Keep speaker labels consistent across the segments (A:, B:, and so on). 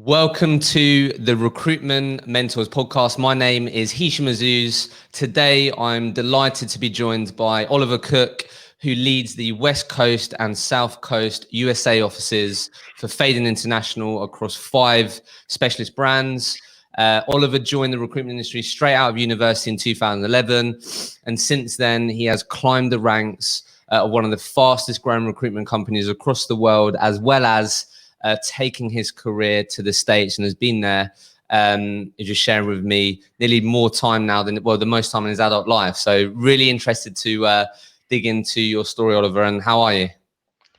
A: Welcome to the Recruitment Mentors podcast. My name is Hisham Azuz. Today, I'm delighted to be joined by Oliver Cooke, who leads the West Coast and South Coast USA offices for Phaidon International across 5 specialist brands. Oliver joined the recruitment industry straight out of university in 2011. And since then, he has climbed the ranks of one of the fastest growing recruitment companies across the world, as well as taking his career to the States, and has been there, just sharing with me nearly more time now than, the most time in his adult life. So really interested to dig into your story, Oliver, and how are you?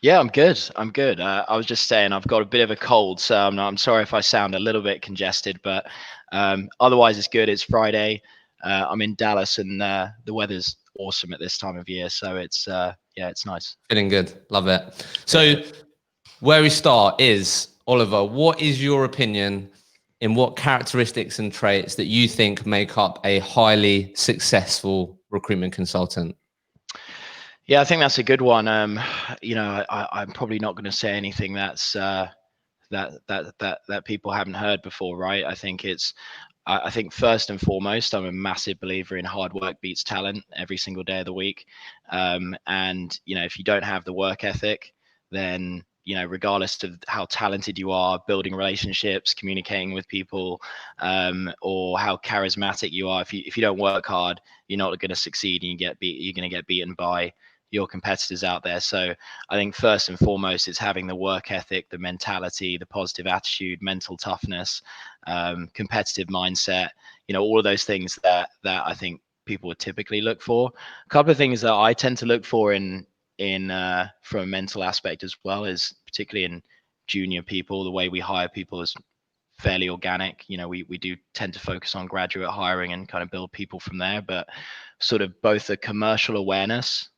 B: Yeah, I'm good. I was just saying I've got a bit of a cold, so I'm sorry if I sound a little bit congested, but otherwise it's good. It's Friday. I'm in Dallas, and the weather's awesome at this time of year, so it's it's nice.
A: Feeling good. Love it. So where we start is, Oliver, what is your opinion in what characteristics and traits that you think make up a highly successful recruitment consultant?
B: Yeah, I think that's a good one. I'm probably not going to say anything that's that people haven't heard before, right? I think first and foremost, I'm a massive believer in hard work beats talent every single day of the week. And if you don't have the work ethic, then regardless of how talented you are, building relationships, communicating with people, or how charismatic you are, if you don't work hard, you're not going to succeed, and you're going to get beaten by your competitors out there. So I think first and foremost, it's having the work ethic, the mentality, the positive attitude, mental toughness, competitive mindset, all of those things that I think people would typically look for. A couple of things that I tend to look for in from a mental aspect as well is, particularly in junior people, the way we hire people is fairly organic. We do tend to focus on graduate hiring and kind of build people from there, but sort of both a commercial awareness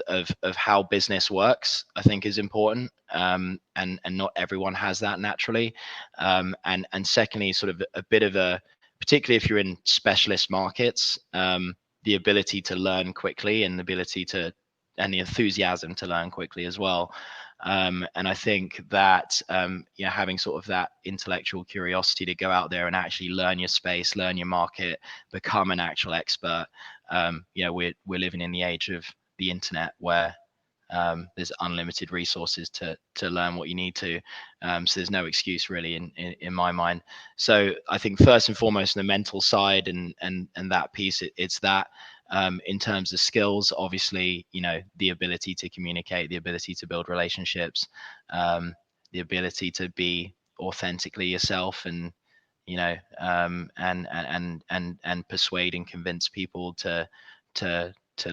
B: of how business works, I think, is important, and not everyone has that naturally. And secondly, sort of a bit of a, particularly if you're in specialist markets, the ability to learn quickly, and the enthusiasm to learn quickly as well. And I think that having sort of that intellectual curiosity to go out there and actually learn your space, learn your market, become an actual expert. We're living in the age of the internet, where there's unlimited resources to learn what you need to. So there's no excuse really in my mind. So I think first and foremost, the mental side and that piece, it's that. In terms of skills, obviously, the ability to communicate, the ability to build relationships, the ability to be authentically yourself, and and persuade and convince people to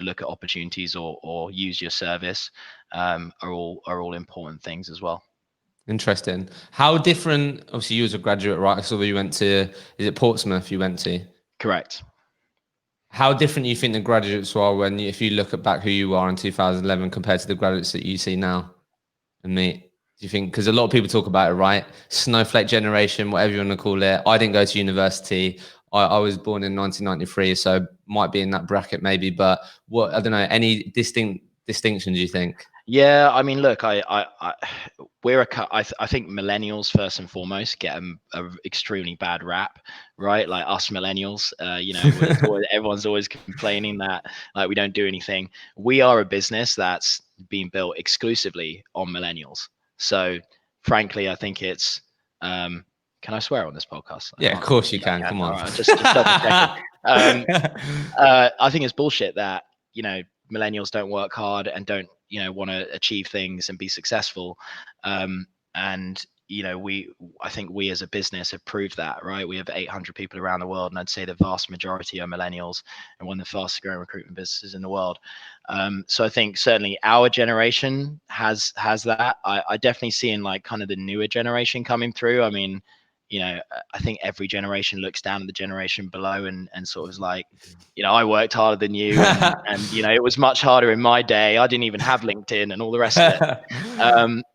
B: look at opportunities or use your service, are all important things as well.
A: Interesting. How different, obviously you as a graduate, right? I saw that you went to, is it Portsmouth you went to?
B: Correct.
A: How different you think the graduates are if you look at back who you are in 2011 compared to the graduates that you see now and meet? Do you think, because a lot of people talk about it, right? Snowflake generation, whatever you want to call it. I didn't go to university. I was born in 1993, so might be in that bracket maybe. But I don't know, any distinctions you think?
B: Yeah, I mean, look, I think millennials first and foremost get a extremely bad rap, right? Like us millennials, everyone's always complaining that like we don't do anything. We are a business that's been built exclusively on millennials. So, frankly, I think it's. Can I swear on this podcast?
A: Yeah, of course you can. Come on.
B: All right, just double checking. I think it's bullshit that millennials don't work hard and don't want to achieve things and be successful. And I think we as a business have proved that, right? We have 800 people around the world, and I'd say the vast majority are millennials, and one of the fastest growing recruitment businesses in the world. So I think certainly our generation has that. I definitely see in like kind of the newer generation coming through. I mean, I think every generation looks down at the generation below and sort of is like, I worked harder than you, and it was much harder in my day. I didn't even have LinkedIn and all the rest of it.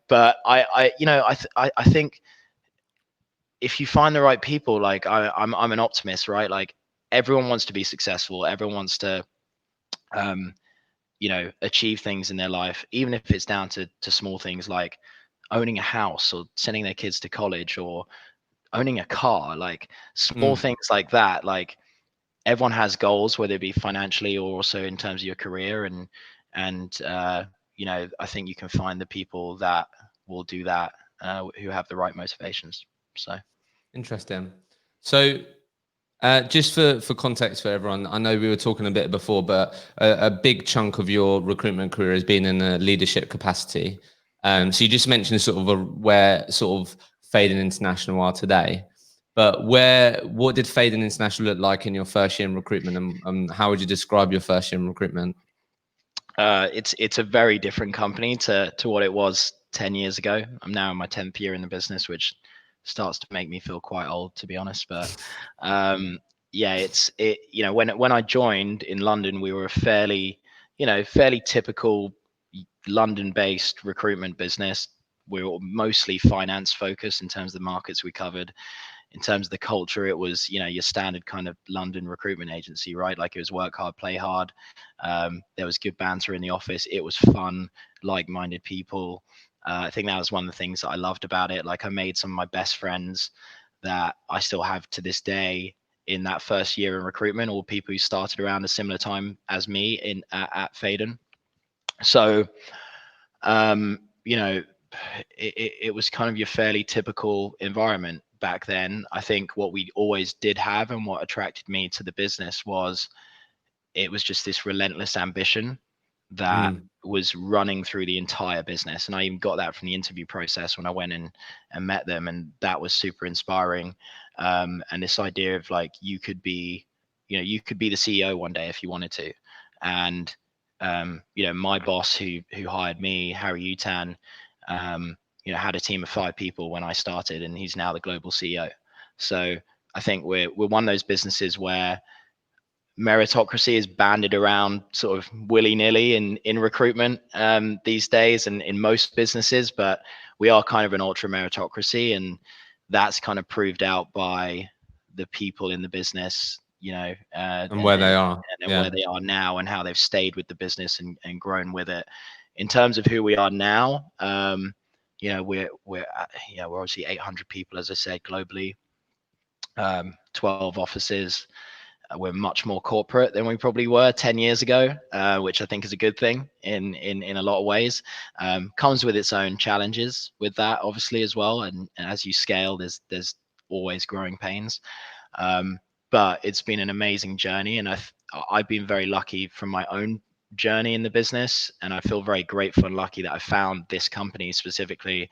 B: But I think if you find the right people, like I'm an optimist, right? Like everyone wants to be successful. Everyone wants to, achieve things in their life, even if it's down to small things like owning a house or sending their kids to college or owning a car, like small
A: Mm.
B: things like that. Like everyone has goals, whether it be financially or also in terms of your career. And I think you can find the people that will do that, who have the right motivations. So
A: Interesting. So, just for context for everyone, I know we were talking a bit before, but a big chunk of your recruitment career has been in a leadership capacity. So you just mentioned sort of where sort of Phaidon International are today, but what did Phaidon International look like in your first year in recruitment, and how would you describe your first year in recruitment?
B: it's a very different company to what it was 10 years ago. I'm now in my 10th year in the business, which starts to make me feel quite old, to be honest. But yeah, when I joined in London, we were a fairly typical London-based recruitment business. We were mostly finance focused in terms of the markets we covered. In terms of the culture, it was your standard kind of London recruitment agency, right? Like it was work hard, play hard. There was good banter in the office. It was fun, like-minded people. I think that was one of the things that I loved about it. Like I made some of my best friends that I still have to this day in that first year in recruitment, or people who started around a similar time as me at Phaidon. So um, you know, it was kind of your fairly typical environment back then. I think what we always did have and what attracted me to the business was it was just this relentless ambition that
A: Mm.
B: was running through the entire business. And I even got that from the interview process when I went in and met them. And that was super inspiring. And this idea of like, you could be the CEO one day if you wanted to. And, my boss who hired me, Harry Utan, had a team of 5 people when I started, and he's now the global CEO. So I think we're one of those businesses where meritocracy is banded around sort of willy-nilly in recruitment these days, and in most businesses, but we are kind of an ultra meritocracy, and that's kind of proved out by the people in the business,
A: And where they are,
B: and
A: yeah.
B: where they are now and how they've stayed with the business and grown with it. In terms of who we are now, we're obviously 800 people, as I said, globally, 12 offices. We're much more corporate than we probably were 10 years ago, which I think is a good thing in a lot of ways. Comes with its own challenges with that, obviously, as well. And as you scale, there's always growing pains. But it's been an amazing journey, and I've been very lucky from my own journey in the business, and I feel very grateful and lucky that I found this company specifically.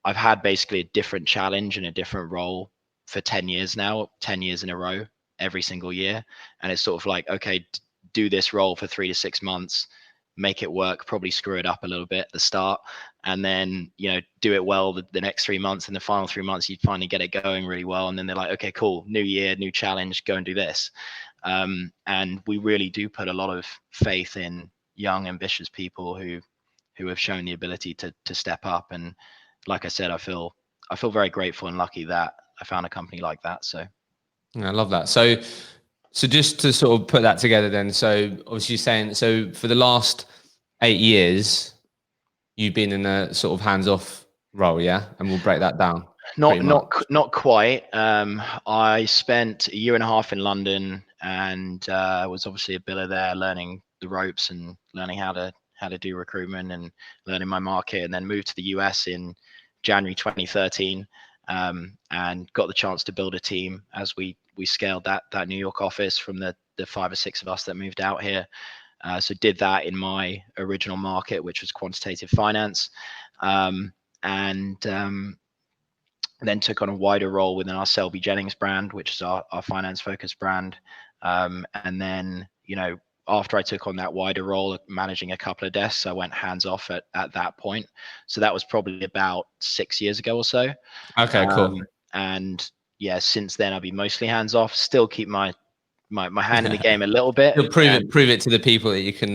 B: I've had basically a different challenge and a different role for 10 years now, 10 years in a row, every single year. And it's sort of like, okay, do this role for 3 to 6 months, make it work, probably screw it up a little bit at the start, and then, do it well the next 3 months. And the final 3 months, you finally get it going really well. And then they're like, okay, cool, new year, new challenge, go and do this. And we really do put a lot of faith in young, ambitious people who have shown the ability to step up. And like I said, I feel very grateful and lucky that I found a company like that. So
A: Yeah, I love that. So just to sort of put that together, then, so obviously you're saying, so for the last 8 years, you've been in a sort of hands-off role, yeah, and we'll break that down pretty
B: not
A: much.
B: not not quite. I spent a year and a half in London, and was obviously a biller there, learning the ropes and learning how to do recruitment and learning my market, and then moved to the US in January 2013, and got the chance to build a team as we scaled that New York office from the 5 or 6 of us that moved out here. So did that in my original market, which was quantitative finance, and then took on a wider role within our Selby Jennings brand, which is our finance focused brand. And then, after I took on that wider role of managing a couple of desks, I went hands off at that point. So that was probably about 6 years ago or so.
A: Okay,
B: Um,
A: cool.
B: and yeah, since then I've been mostly hands off, still keep my hand in the game a little bit.
A: You'll prove
B: And
A: it to the people that you can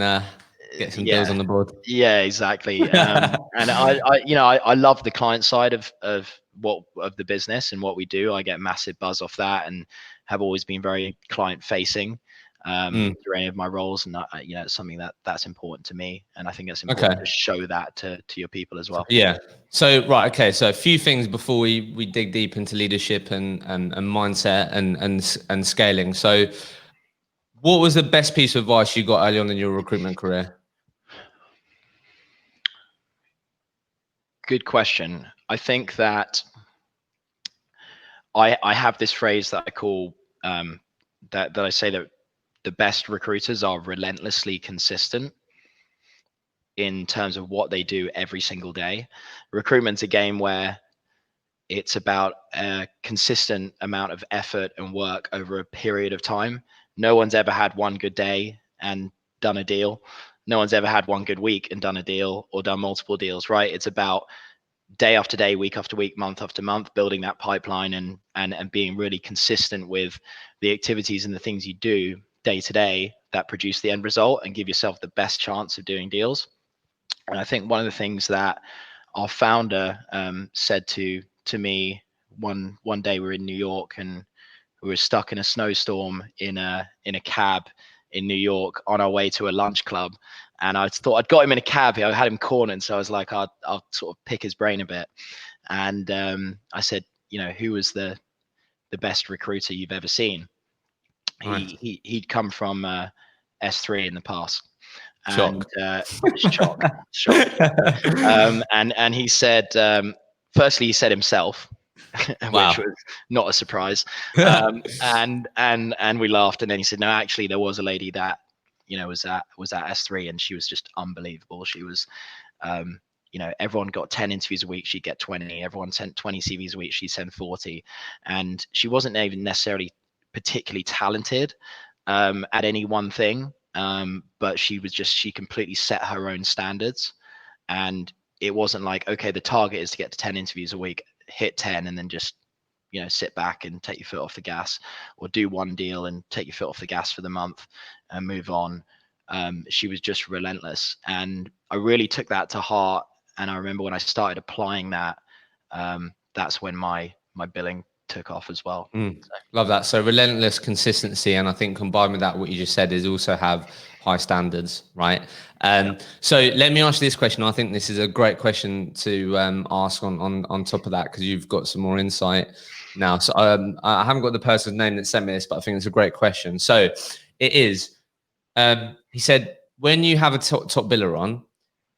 A: get some deals
B: yeah,
A: on the board.
B: yeah, exactly. And I love the client side of the business and what we do. I get massive buzz off that, and have always been very client facing. through any of my roles, and it's something that's important to me, and I think it's important
A: Okay.
B: to show that to your people as well.
A: Yeah. So right. Okay. So a few things before we dig deep into leadership and mindset and scaling. So, what was the best piece of advice you got early on in your recruitment career?
B: Good question. I think that I have this phrase that I call that I say that the best recruiters are relentlessly consistent in terms of what they do every single day. Recruitment's a game where it's about a consistent amount of effort and work over a period of time. No one's ever had one good day and done a deal. No one's ever had one good week and done a deal or done multiple deals, right? It's about day after day, week after week, month after month, building that pipeline and being really consistent with the activities and the things you do day to day that produce the end result and give yourself the best chance of doing deals. And I think one of the things that our founder said to me one day, we were in New York and we were stuck in a snowstorm in a cab in New York on our way to a lunch club. And I thought I'd got him in a cab here. I had him cornered, so I was like, I'll sort of pick his brain a bit. And I said, who was the best recruiter you've ever seen?
A: Right.
B: He'd come from S3 in the past. And
A: Shock.
B: shock. And he said, firstly, he said himself, which
A: Wow.
B: was not a surprise. And we laughed. And then he said, no, actually, there was a lady that was at S3, and she was just unbelievable. She was, everyone got 10 interviews a week, she'd get 20. Everyone sent 20 CVs a week, she'd send 40. And she wasn't even necessarily particularly talented at any one thing, but she completely set her own standards. And it wasn't like, okay, the target is to get to 10 interviews a week, hit 10, and then just sit back and take your foot off the gas, or do one deal and take your foot off the gas for the month and move on. She was just relentless, and I really took that to heart. And I remember when I started applying that, that's when my billing took off as well.
A: Love that. So relentless consistency, and I think combined with that, what you just said is also have high standards, right? So let me ask you this question. I think this is a great question to ask on top of that, because you've got some more insight now. So I haven't got the person's name that sent me this, but I think it's a great question. So it is. He said, when you have a top biller on,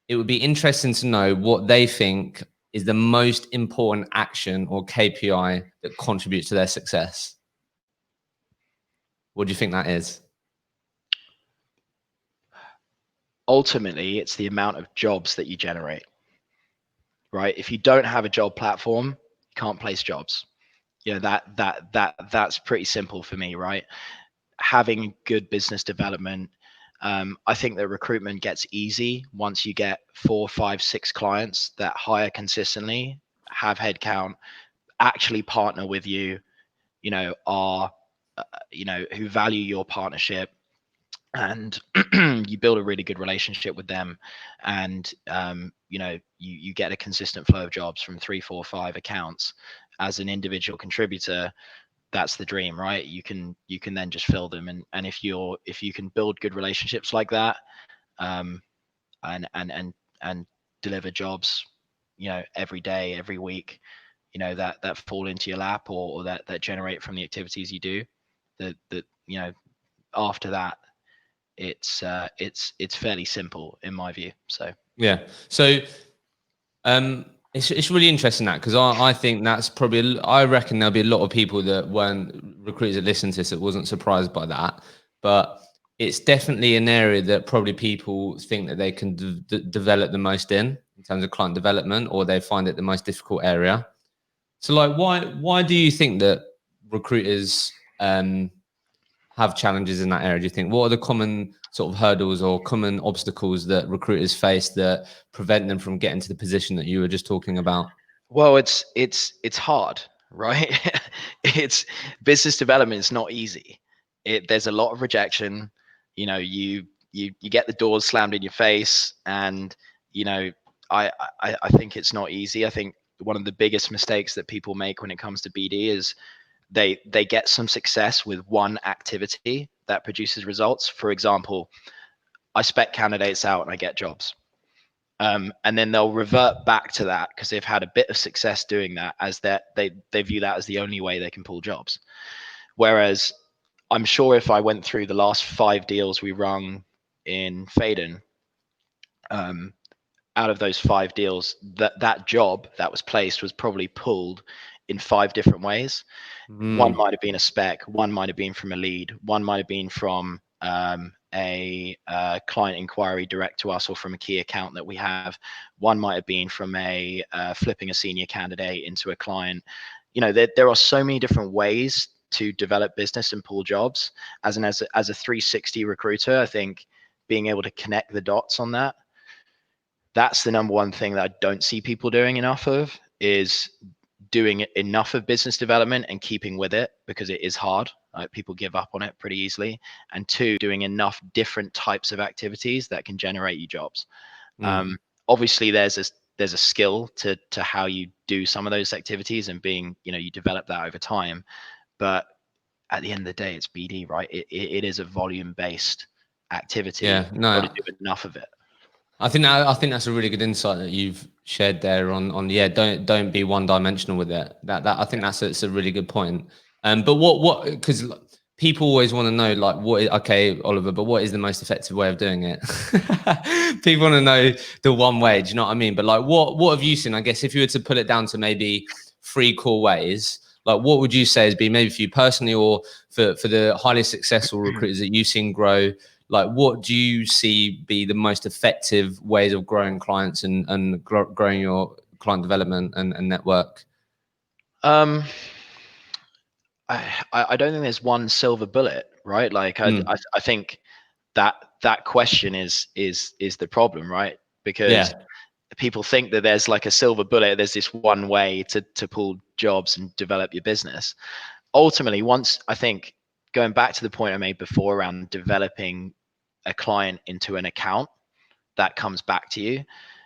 A: it would be interesting to know what they think is the most important action or KPI that contributes to their success. What do you think that is?
B: Ultimately, it's the amount of jobs that you generate, right? If you don't have a job platform, you can't place jobs. That's pretty simple for me, right? Having good business development. I think that recruitment gets easy once you get 4, 5, 6 clients that hire consistently, have headcount, actually partner with you, are, who value your partnership, and you build a really good relationship with them, and you get a consistent flow of jobs from 3, 4, 5 accounts. As an individual contributor, that's the dream, right? You can then just fill them, and if you can build good relationships like that, and deliver jobs, every day, every week, that fall into your lap, or that generate from the activities you do, that after that, it's fairly simple in my view. So
A: yeah. So it's really interesting that, because I think that's probably, I reckon there'll be a lot of people that weren't recruiters that listened to this that wasn't surprised by that, but it's definitely an area that probably people think that they can develop the most in terms of client development, or they find it the most difficult area. So like, why do you think that recruiters have challenges in that area? Do you think, what are the common sort of hurdles or common obstacles that recruiters face that prevent them from getting to the position that you were just talking about?
B: well, it's hard, right? It's business development is not easy. There's a lot of rejection. You get the doors slammed in your face, and I think it's not easy. I think one of the biggest mistakes that people make when it comes to BD is they get some success with one activity that produces results. For example, I spec candidates out and I get jobs. And then they'll revert back to that because they've had a bit of success doing that, as that they view that as the only way they can pull jobs. Whereas I'm sure if I went through the last 5 deals we rung in Phaidon, out of those 5 deals, that job that was placed was probably pulled in 5 different ways. One might have been a spec, one might have been from a lead, one might have been from a client inquiry direct to us or from a key account that we have. One might have been from a flipping a senior candidate into a client. There are so many different ways to develop business and pull jobs. As a 360 recruiter, I think being able to connect the dots on that's the number one thing that I don't see people doing enough of, is doing enough of business development and keeping with it, because it is hard. People give up on it pretty easily. And 2, doing enough different types of activities that can generate you jobs. Obviously, there's a skill to how you do some of those activities, and you develop that over time. But at the end of the day, it's BD, right? It is a volume based activity.
A: Yeah, no,
B: You've got to do enough of it.
A: I think that's a really good insight that you've shared there on don't be one dimensional with it. That I think that's a really good point. But what because people always want to know, like, okay, Oliver, but what is the most effective way of doing it? People want to know the one way. Do you know what I mean? But like, what have you seen? I guess if you were to put it down to maybe 3 core ways, like, what would you say has been, maybe for you personally or for the highly successful recruiters that you've seen grow? Like, what do you see be the most effective ways of growing clients and growing your client development and network?
B: I don't think there's one silver bullet, right? Like I think that question is the problem, right? Because people think that there's like a silver bullet, there's this one way to pull jobs and develop your business. Ultimately, I think, going back to the point I made before around developing a client into an account that comes back to you.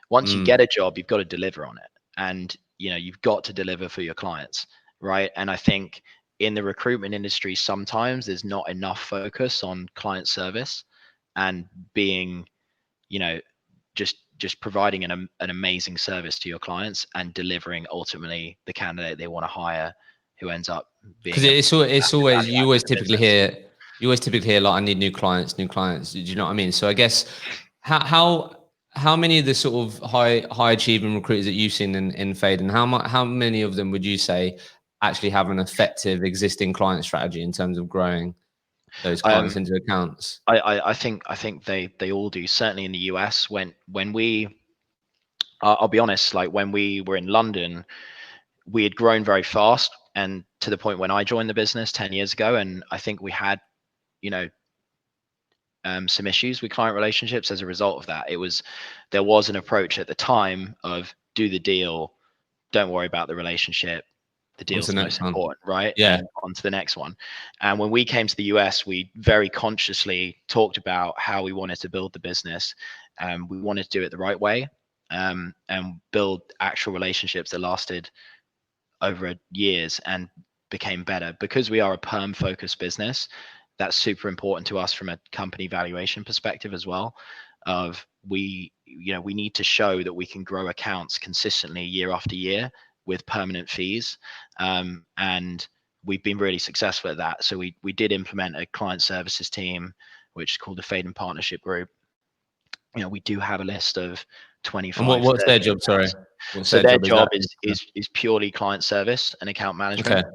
B: Once you get a job, you've got to deliver on it, and you've got to deliver for your clients, right? And I think in the recruitment industry, sometimes there's not enough focus on client service and being, just providing an amazing service to your clients and delivering ultimately the candidate they want to hire, who ends up being,
A: because it's always you always typically hear like, I need new clients. Do you know what I mean? So I guess how many of the sort of high achieving recruiters that you've seen in Phaidon, how many of them would you say actually have an effective existing client strategy in terms of growing those clients into accounts?
B: I think they all do. Certainly in the US, when we, I'll be honest, like when we were in London, we had grown very fast, and to the point when I joined the business 10 years ago, and I think we had, some issues with client relationships as a result of that. There was an approach at the time of, do the deal, don't worry about the relationship. The deal's the most important, right?
A: Yeah.
B: And on to the next one. And when we came to the US, we very consciously talked about how we wanted to build the business. We wanted to do it the right way, and build actual relationships that lasted over years and became better. Because we are a perm focused business, that's super important to us from a company valuation perspective as well. We need to show that we can grow accounts consistently year after year with permanent fees, and we've been really successful at that. So we did implement a client services team, which is called the Phaidon Partnership Group. We do have a list of 25.
A: And what's their job? Sorry.
B: So their job is purely client service and account management.
A: Okay.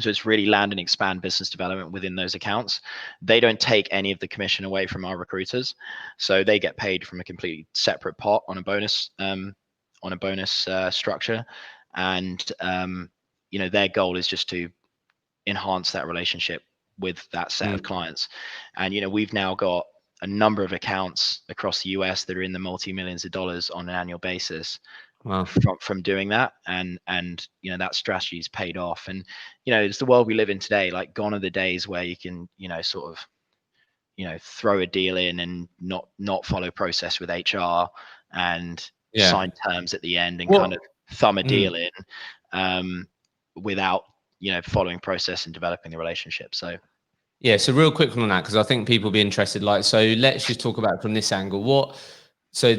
B: So it's really land and expand business development within those accounts. They don't take any of the commission away from our recruiters, so they get paid from a completely separate pot on a bonus structure. And their goal is just to enhance that relationship with that set of clients. And we've now got a number of accounts across the US that are in the multi-millions of dollars on an annual basis.
A: Wow.
B: From doing that, and that strategy's paid off. And it's the world we live in today. Like, gone are the days where you can sort of throw a deal in and not follow process with HR and sign terms at the end and kind of thumb a deal in without following process and developing the relationship. So
A: yeah, so real quick on that, because I think people will be interested. Like, so let's just talk about it from this angle. So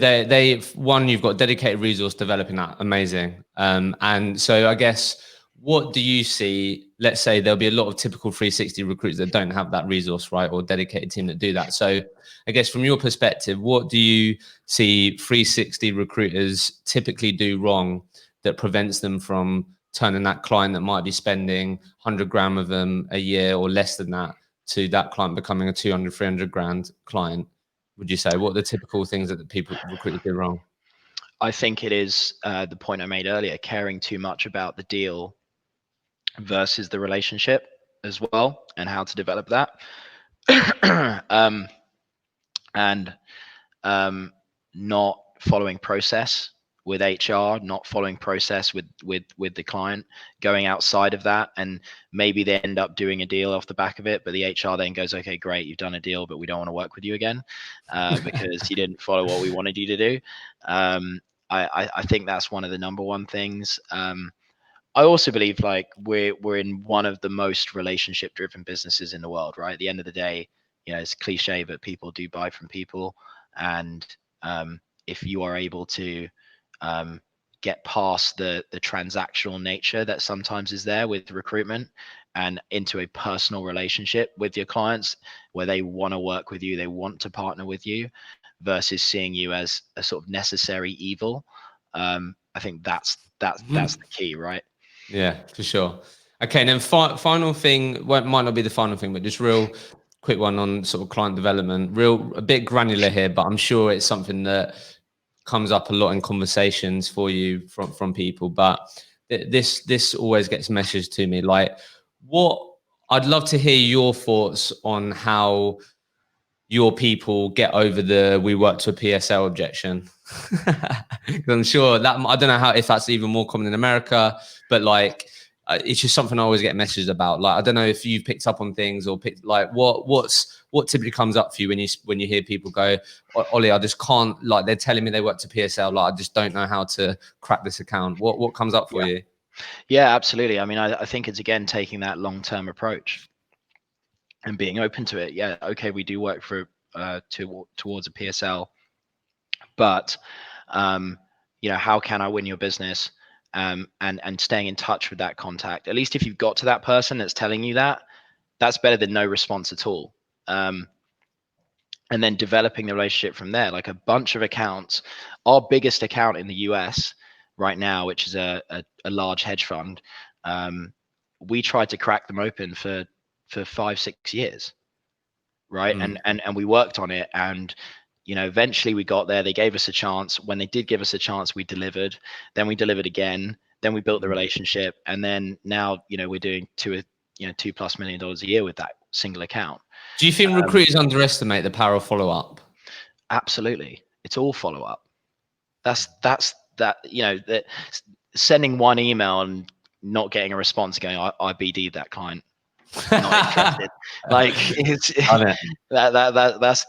A: one, you've got dedicated resource developing that, amazing. And so I guess, what do you see? Let's say there'll be a lot of typical 360 recruiters that don't have that resource, right, or dedicated team that do that. So I guess from your perspective, what do you see 360 recruiters typically do wrong that prevents them from turning that client that might be spending 100 grand with them a year or less than that to that client becoming a 200, 300 grand client? Would you say, what are the typical things that the people recruiters do wrong?
B: I think it is the point I made earlier, caring too much about the deal versus the relationship as well, and how to develop that. And not following process with HR, not following process with the client, going outside of that, and maybe they end up doing a deal off the back of it, but the HR then goes, okay, great, you've done a deal, but we don't want to work with you again because you didn't follow what we wanted you to do. I think that's one of the number one things. I also believe like we're in one of the most relationship driven businesses in the world, right? At the end of the day, it's cliche, but people do buy from people. And if you are able to get past the transactional nature that sometimes is there with recruitment and into a personal relationship with your clients where they want to work with you, they want to partner with you versus seeing you as a sort of necessary evil. I think that's the key, right?
A: Yeah, for sure. Okay, and then final thing, well, it might not be the final thing, but just real quick one on sort of client development, a bit granular here, but I'm sure it's something that comes up a lot in conversations for you from people. But this always gets messaged to me. Like, what I'd love to hear your thoughts on how your people get over the "we work to a PSL" objection. I'm sure that, I don't know if that's even more common in America, but like it's just something I always get messages about. Like, I don't know if you've picked up on things or picked, like what typically comes up for you when you hear people go, Ollie, I just can't, like, they're telling me they work to PSL, like I just don't know how to crack this account. What comes up for you?
B: Yeah, absolutely. I mean, I think it's again taking that long-term approach and being open to it. Yeah, okay, we do work for towards a PSL, but how can I win your business? And staying in touch with that contact. At least if you've got to that person that's telling you that, that's better than no response at all. And then developing the relationship from there, like a bunch of accounts. Our biggest account in the US right now, which is a large hedge fund, we tried to crack them open for 5-6 years, right? And we worked on it, and eventually we got there. They gave us a chance. When they did give us a chance, we delivered. Then we delivered again. Then we built the relationship, and then now we're doing $2+ million a year with that single account.
A: Do you think recruiters underestimate the power of follow-up?
B: Absolutely. It's all follow-up. That's that sending one email and not getting a response, going, I BD'd that client, not interested. Like it's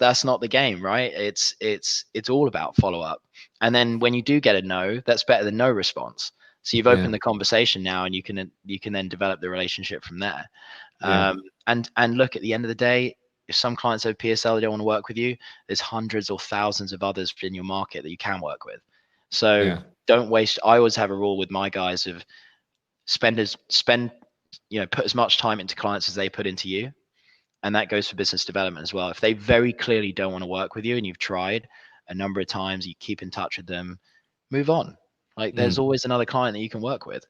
B: that's not the game, right? It's all about follow-up. And then when you do get a no, that's better than no response. So you've opened the conversation now, and you can then develop the relationship from there. And look, at the end of the day, if some clients have PSL, they don't want to work with you, there's hundreds or thousands of others in your market that you can work with. So don't waste. I always have a rule with my guys of put as much time into clients as they put into you. And that goes for business development as well. If they very clearly don't want to work with you and you've tried a number of times, you keep in touch with them, move on. Like there's always another client that you can work with.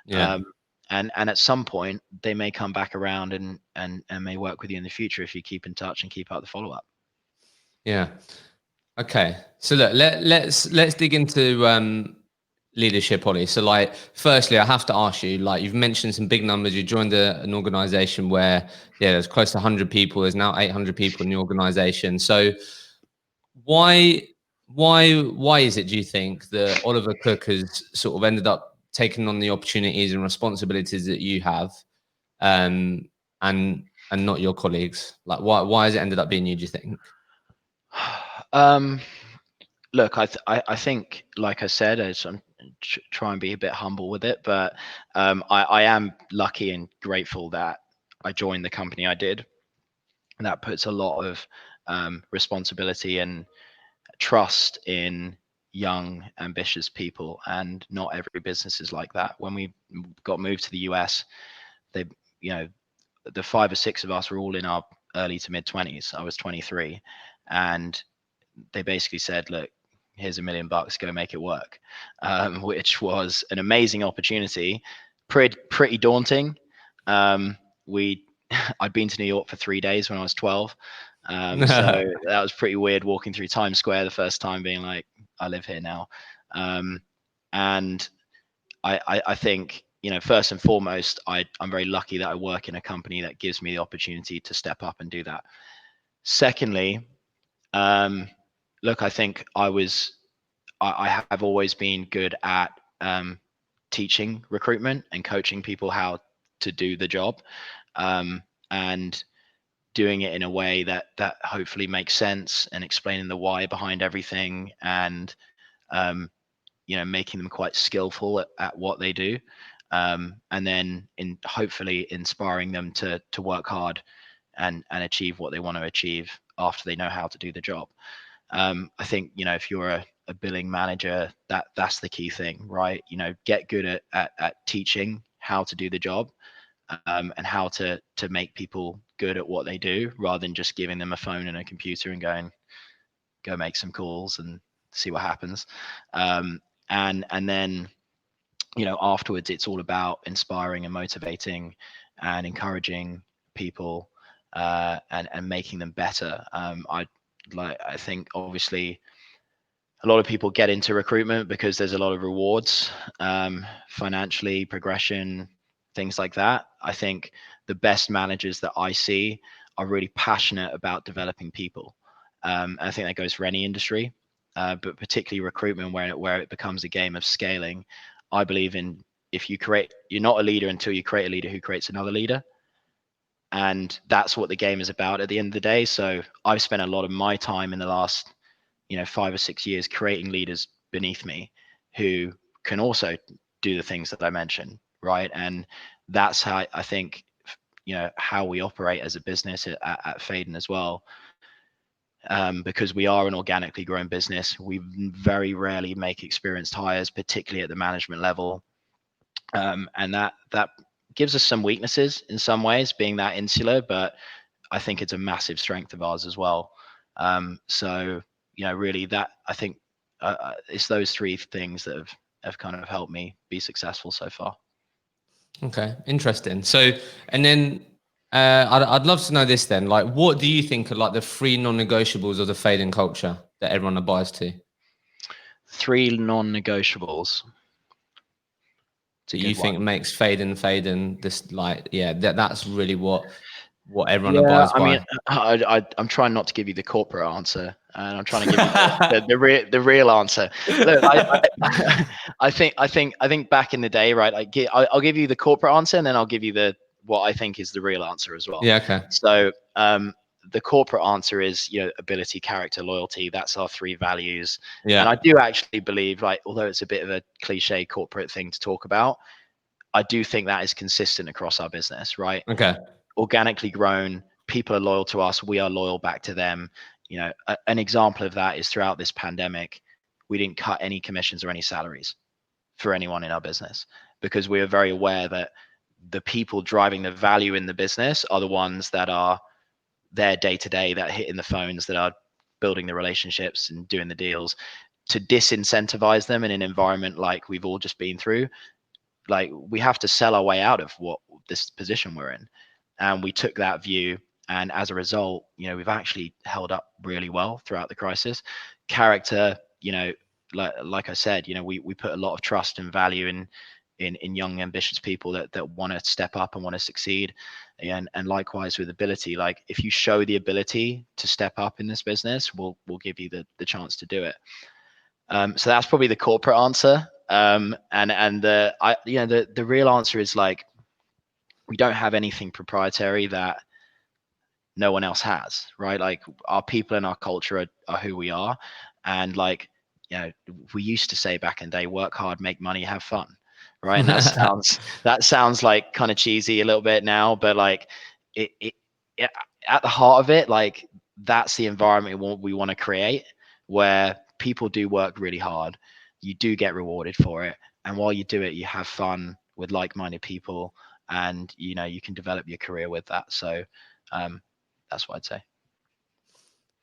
B: And at some point they may come back around and may work with you in the future if you keep in touch and keep up the follow-up.
A: Yeah. Okay. So look, let's dig into leadership, Ollie. So like, firstly, I have to ask you, like, you've mentioned some big numbers. You joined an organization where, there's close to 100 people. There's now 800 people in the organization. So why is it, do you think, that Oliver Cooke has sort of ended up taking on the opportunities and responsibilities that you have, and not your colleagues? Like, why has it ended up being you, do you think?
B: Look, I think, like I said, try and be a bit humble with it. But I am lucky and grateful that I joined the company I did. And that puts a lot of responsibility and trust in young, ambitious people. And not every business is like that. When we got moved to the US, they, you know, the 5 or 6 of us were all in our early to mid 20s. I was 23, and they basically said, look, here's $1 million, go make it work, which was an amazing opportunity, pretty daunting. We I'd been to New York for 3 days when I was 12. So that was pretty weird, walking through Times Square the first time, being like, I live here now. And I think, first and foremost, I'm very lucky that I work in a company that gives me the opportunity to step up and do that. Secondly, look, I think I have always been good at teaching recruitment and coaching people how to do the job, and doing it in a way that hopefully makes sense, and explaining the why behind everything, and making them quite skillful at what they do, and then hopefully inspiring them to work hard and achieve what they want to achieve after they know how to do the job. I think, if you're a billing manager, that's the key thing, right? Get good at teaching how to do the job, and how to make people good at what they do, rather than just giving them a phone and a computer and going, go make some calls and see what happens. And then, afterwards, it's all about inspiring and motivating and encouraging people, and making them better. I think obviously a lot of people get into recruitment because there's a lot of rewards, financially, progression, things like that. I think the best managers that I see are really passionate about developing people. I think that goes for any industry, but particularly recruitment, where it becomes a game of scaling. I believe in, you're not a leader until you create a leader who creates another leader. And that's what the game is about at the end of the day. So I've spent a lot of my time in the last 5 or 6 years creating leaders beneath me who can also do the things that I mentioned, right? And that's how I think, how we operate as a business at Phaidon as well. Because we are an organically grown business, we very rarely make experienced hires, particularly at the management level. And that gives us some weaknesses in some ways, being that insular, but I think it's a massive strength of ours as well. So really, that I think it's those 3 things that have kind of helped me be successful so far.
A: Okay, interesting. So, and then I'd love to know this then. Like, what do you think are like the 3 non-negotiables of the Phaidon culture that everyone abides to?
B: 3 non-negotiables.
A: Do you think makes Phaidon this, like, that's really what everyone abides
B: I mean,
A: by?
B: I'm trying not to give you the corporate answer, and I'm trying to give you the real answer. Look, I think back in the day, right? I'll give you the corporate answer, and then I'll give you what I think is the real answer as well.
A: Yeah. Okay.
B: So the corporate answer is, ability, character, loyalty. That's our 3 values.
A: Yeah.
B: And I do actually believe, like, although it's a bit of a cliche corporate thing to talk about, I do think that is consistent across our business, right?
A: Okay.
B: Organically grown, people are loyal to us, we are loyal back to them. An example of that is, throughout this pandemic, we didn't cut any commissions or any salaries for anyone in our business, because we are very aware that the people driving the value in the business are the ones that are there day to day, that are hitting the phones, that are building the relationships and doing the deals. To disincentivize them in an environment like we've all just been through, like, we have to sell our way out of what this position we're in. And we took that view, and as a result, we've actually held up really well throughout the crisis. Character, like I said, we put a lot of trust and value in young, ambitious people that want to step up and want to succeed. And likewise with ability, like, if you show the ability to step up in this business, we'll give you the chance to do it. So that's probably the corporate answer. And the real answer is, like, we don't have anything proprietary that no one else has, right? Like, our people and our culture are who we are. And, like, we used to say back in the day, work hard, make money, have fun, right? And that sounds like kind of cheesy a little bit now, but like it at the heart of it, like that's the environment we want to create, where people do work really hard, you do get rewarded for it, and while you do it, you have fun with like-minded people, and you can develop your career with that. So that's what I'd say.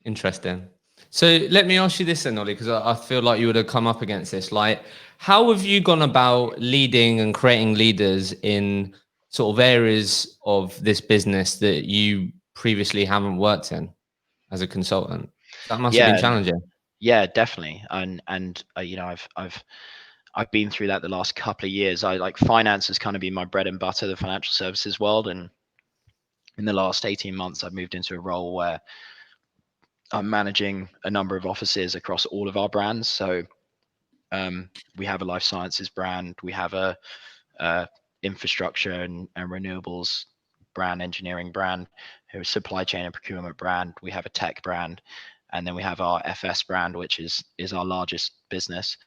A: Interesting. So let me ask you this then, Ollie, because I feel like you would have come up against this. Like, how have you gone about leading and creating leaders in sort of areas of this business that you previously haven't worked in as a consultant? That must have been
B: Yeah,
A: challenging.
B: yeah, definitely. And I've been through that the last couple of years. I like finance has kind of been my bread and butter, the financial services world, and in the last 18 months, I've moved into a role where I'm managing a number of offices across all of our brands. So we have a life sciences brand, we have a infrastructure and renewables brand, engineering brand, a supply chain and procurement brand. We have a tech brand, and then we have our FS brand, which is our largest business.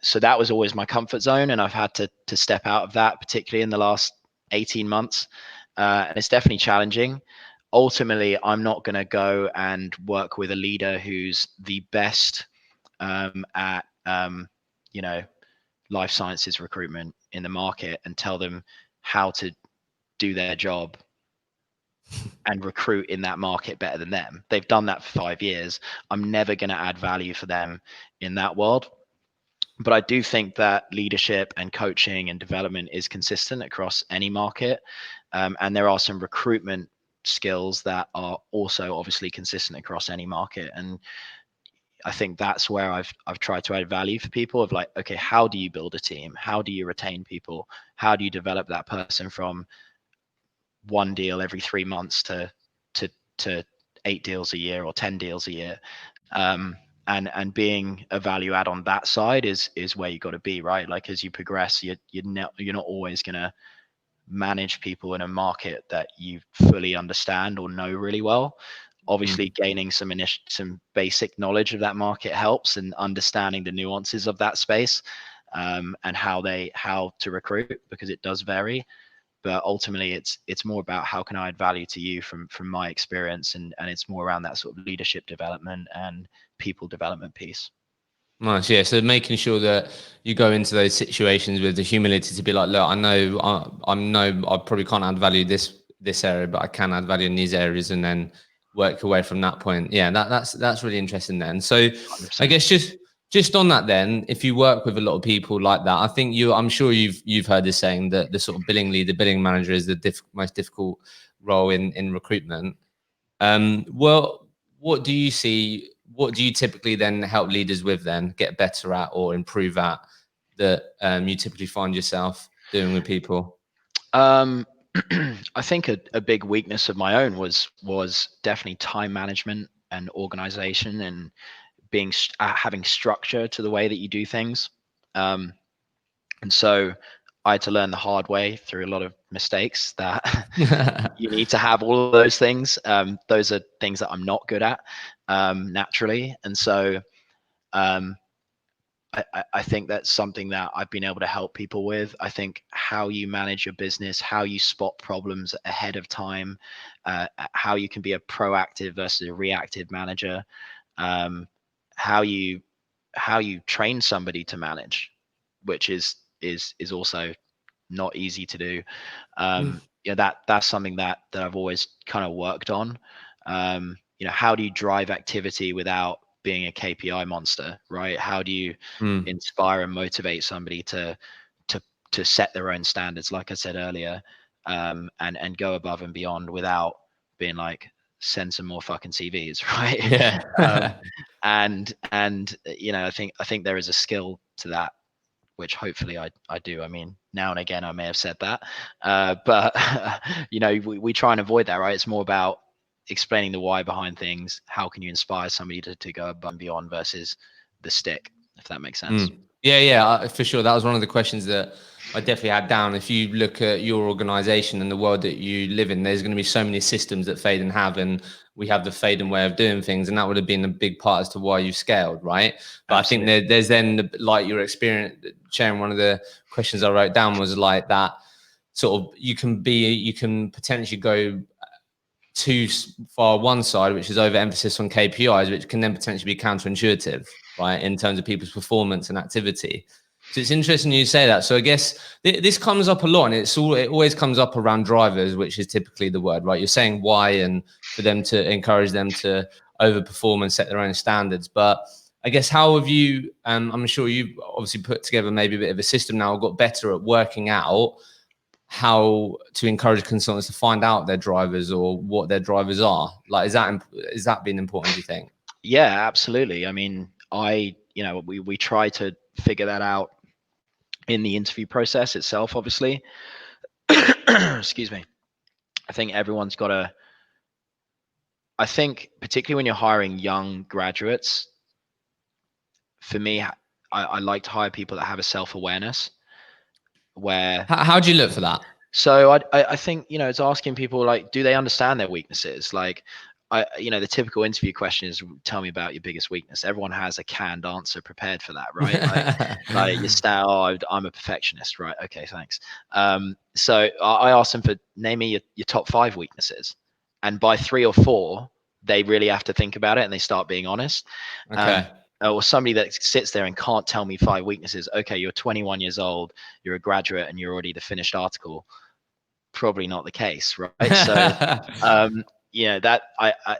B: So that was always my comfort zone, and I've had to step out of that, particularly in the last 18 months, and it's definitely challenging. Ultimately, I'm not going to go and work with a leader who's the best at life sciences recruitment in the market and tell them how to do their job and recruit in that market better than them. They've done that for 5 years. I'm never going to add value for them in that world. But I do think that leadership and coaching and development is consistent across any market. And there are some recruitment skills that are also obviously consistent across any market. And I think that's where I've tried to add value for people of like, okay, how do you build a team? How do you retain people? How do you develop that person from one deal every 3 months to to 8 deals a year or 10 deals a year? And being a value add on that side is where you got to be, right? Like as you progress, you're not always gonna manage people in a market that you fully understand or know really well. Obviously, gaining some basic knowledge of that market helps, and understanding the nuances of that space, and how to recruit, because it does vary. But ultimately, it's more about how can I add value to you from my experience, and it's more around that sort of leadership development and people development piece.
A: Nice, yeah. So making sure that you go into those situations with the humility to be like, look, I know I probably can't add value this area, but I can add value in these areas, and then work your way from that point. Yeah, that's really interesting then. So I
B: 100%.
A: guess just on that then, if you work with a lot of people like that, I think I'm sure you've heard this saying that the sort of billing lead, the billing manager is the most difficult role in recruitment. Well, what do you see? What do you typically then help leaders with then get better at or improve at that you typically find yourself doing with people?
B: Um, I think a big weakness of my own was definitely time management and organization, and having structure to the way that you do things. Um, and so I had to learn the hard way through a lot of mistakes that you need to have all of those things. Those are things that I'm not good at, naturally, and so um, I think that's something that I've been able to help people with. I think how you manage your business, how you spot problems ahead of time, how you can be a proactive versus a reactive manager, um, how you train somebody to manage, which is also not easy to do. Yeah, that's something that I've always kind of worked on. How do you drive activity without being a KPI monster, right? How do you
A: Mm,
B: inspire and motivate somebody to to set their own standards, like I said earlier, and go above and beyond without being like, send some more fucking CVs, right?
A: yeah.
B: um, and I think there is a skill to that, which hopefully I do. I mean, now and again I may have said that, but we try and avoid that, right? It's more about explaining the why behind things. How can you inspire somebody to go above and beyond versus the stick, if that makes sense?
A: Mm. Yeah, for sure. That was one of the questions that I definitely had down. If you look at your organization and the world that you live in, there's going to be so many systems that Phaidon have, and we have the Phaidon way of doing things, and that would have been a big part as to why you scaled, right? But
B: Absolutely.
A: I think there's then, like, your experience. Sharing, one of the questions I wrote down was like that sort of, you can potentially go too far one side, which is overemphasis on KPIs, which can then potentially be counterintuitive, right, in terms of people's performance and activity. So it's interesting you say that. So I guess this comes up a lot, and it always comes up around drivers, which is typically the word, right? You're saying why, and for them to encourage them to overperform and set their own standards. But I guess, how have you? I'm sure you've obviously put together maybe a bit of a system now, got better at working out how to encourage consultants to find out their drivers or what their drivers are. Like, is that being important, do you think?
B: Yeah, absolutely. I mean, we try to figure that out in the interview process itself, obviously. Excuse me. I think everyone's got to, I think, particularly when you're hiring young graduates, for me, I like to hire people that have a self-awareness where,
A: How do you look for that?
B: so I think, it's asking people, like, do they understand their weaknesses? Like, the typical interview question is, tell me about your biggest weakness. Everyone has a canned answer prepared for that, right? Like you style, oh, I'm a perfectionist, right? Okay, thanks. So I asked them for, name me your top 5 weaknesses, and by 3 or 4, they really have to think about it and they start being honest.
A: Okay.
B: Or somebody that sits there and can't tell me 5 weaknesses. Okay, you're 21 years old, you're a graduate, and you're already the finished article. Probably not the case, right? So that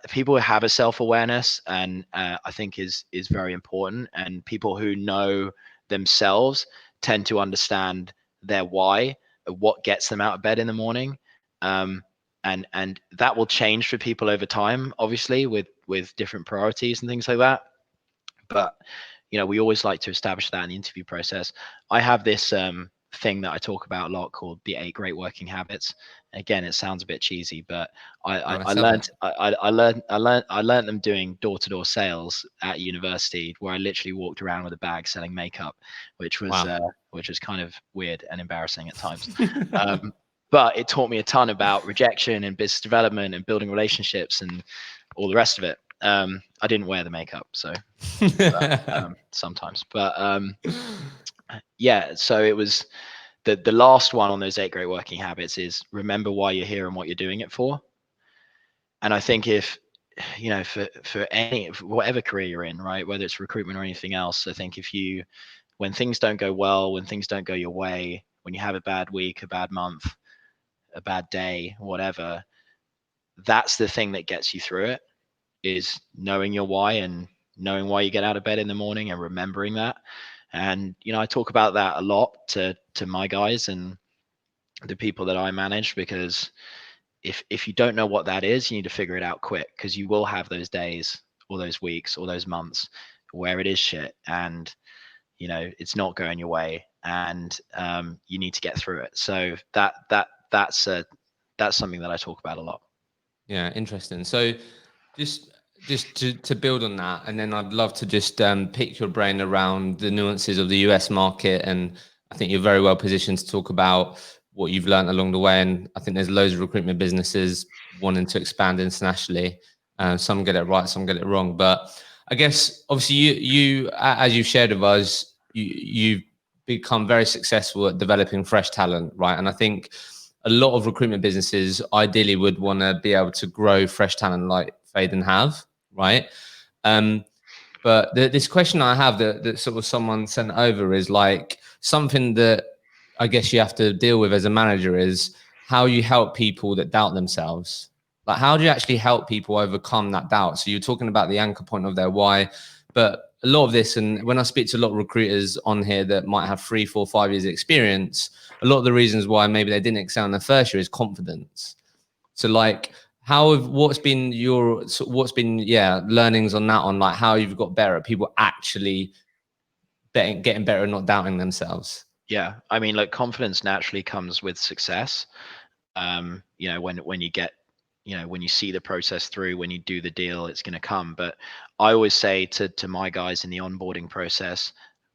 B: people have a self-awareness, and I think is very important, and people who know themselves tend to understand their why, what gets them out of bed in the morning. And that will change for people over time, obviously, with different priorities and things like that. But we always like to establish that in the interview process. I have this thing that I talk about a lot called the 8 great working habits. Again, it sounds a bit cheesy, but I learned them doing door-to-door sales at university, where I literally walked around with a bag selling makeup, which was
A: Wow.
B: kind of weird and embarrassing at times. But it taught me a ton about rejection and business development and building relationships and all the rest of it. I didn't wear the makeup, so sometimes, but yeah. So it was the last one on those 8 great working habits is, remember why you're here and what you're doing it for. And I think, if for whatever career you're in, right, whether it's recruitment or anything else, I think when things don't go well, when things don't go your way, when you have a bad week, a bad month, a bad day, whatever, that's the thing that gets you through it, is knowing your why and knowing why you get out of bed in the morning and remembering that. And I talk about that a lot to my guys and the people that I manage, because if you don't know what that is, you need to figure it out quick, because you will have those days or those weeks or those months where it is shit, and it's not going your way, and you need to get through it. So that's something that I talk about a lot.
A: Yeah, interesting. So just to build on that, and then I'd love to just pick your brain around the nuances of the US market. And I think you're very well positioned to talk about what you've learned along the way. And I think there's loads of recruitment businesses wanting to expand internationally. Some get it right, some get it wrong. But I guess, obviously, you as you've shared with us, you've become very successful at developing fresh talent, right? And I think a lot of recruitment businesses ideally would want to be able to grow fresh talent like Phaidon have, right? Um, but this question I have that sort of someone sent over is like something that I guess you have to deal with as a manager, is how you help people that doubt themselves. Like, how do you actually help people overcome that doubt? So you're talking about the anchor point of their why, but a lot of this, and when I speak to a lot of recruiters on here that might have 3, 4, 5 years experience, a lot of the reasons why maybe they didn't excel in their first year is confidence. So like, what's been learnings on that, on like how you've got better at people actually getting better and not doubting themselves?
B: Yeah, I mean, like, confidence naturally comes with success. When you get, when you see the process through, when you do the deal, it's going to come. But I always say to my guys in the onboarding process,